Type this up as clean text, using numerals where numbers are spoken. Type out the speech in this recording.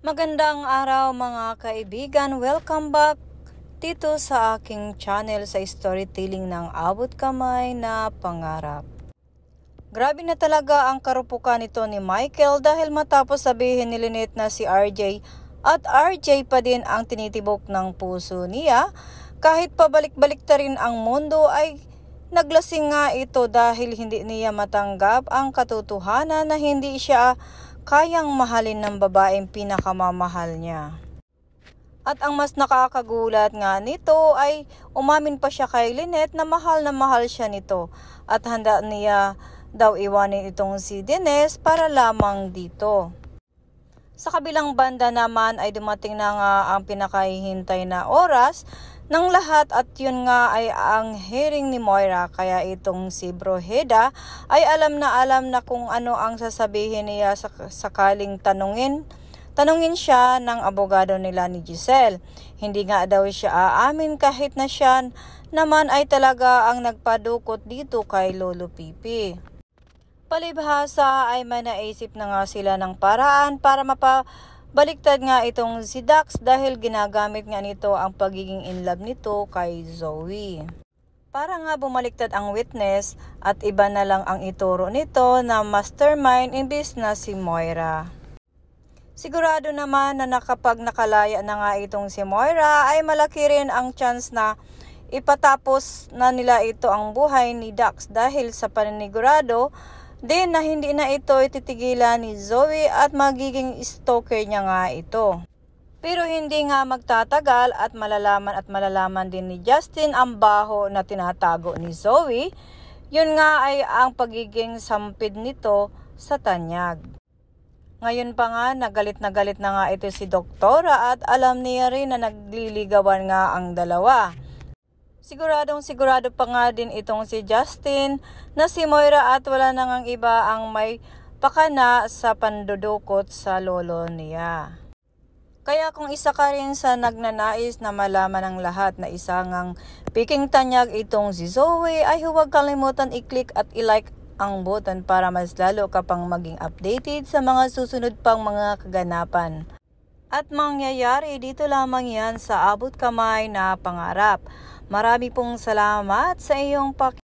Magandang araw mga kaibigan, welcome back dito sa aking channel sa storytelling ng Abot Kamay na Pangarap. Grabe na talaga ang karupukan nito ni Michael dahil matapos sabihin ni Lynette na si RJ at RJ pa din ang tinitibok ng puso niya, kahit pabalik-balik ta rin ang mundo ay naglasing nga ito dahil hindi niya matanggap ang katotohanan na hindi siya kayang mahalin ng babaeng pinakamamahal niya. At ang mas nakakagulat nga nito ay umamin pa siya kay Lynette na mahal siya nito at handa niya daw iwanin itong si Denise para lamang dito. Sa kabilang banda naman ay dumating na nga ang pinakahihintay na oras ng lahat at yun nga ay ang hearing ni Moira, kaya itong si Brojeda ay alam na kung ano ang sasabihin niya sakaling tanungin siya ng abogado nila ni Giselle. Hindi nga daw siya aamin kahit na siya naman ay talaga ang nagpadukot dito kay Lolo Pipi. Palibhasa ay may naisip na nga sila ng paraan para baliktad nga itong si Dax dahil ginagamit nga nito ang pagiging in love nito kay Zoe. Para nga bumaliktad ang witness at iba na lang ang ituro nito na mastermind imbis na si Moira. Sigurado naman na kapag nakalaya na nga itong si Moira ay malaki rin ang chance na ipatapos na nila ito ang buhay ni Dax dahil sa paninigurado din na hindi na ito ititigilan ni Zoe at magiging stalker niya nga ito. Pero hindi nga magtatagal at malalaman din ni Justin ang baho na tinatago ni Zoe. Yun nga ay ang pagiging sampid nito sa tanyag. Ngayon pa nga nagalit na nga ito si Doktora at alam niya rin na nagliligawan nga ang dalawa. Sigurado pa nga din itong si Justin na si Moira at wala na ngang iba ang may pakana sa pandudukot sa lolo niya. Kaya kung isa ka rin sa nagnanais na malaman ang lahat na isa ngang piking tanyag itong si Zoe ay huwag kalimutan i-click at i-like ang button para mas lalo ka pang maging updated sa mga susunod pang mga kaganapan. At mangyayari dito lamang yan sa Abot Kamay na Pangarap. Marami pong salamat sa iyong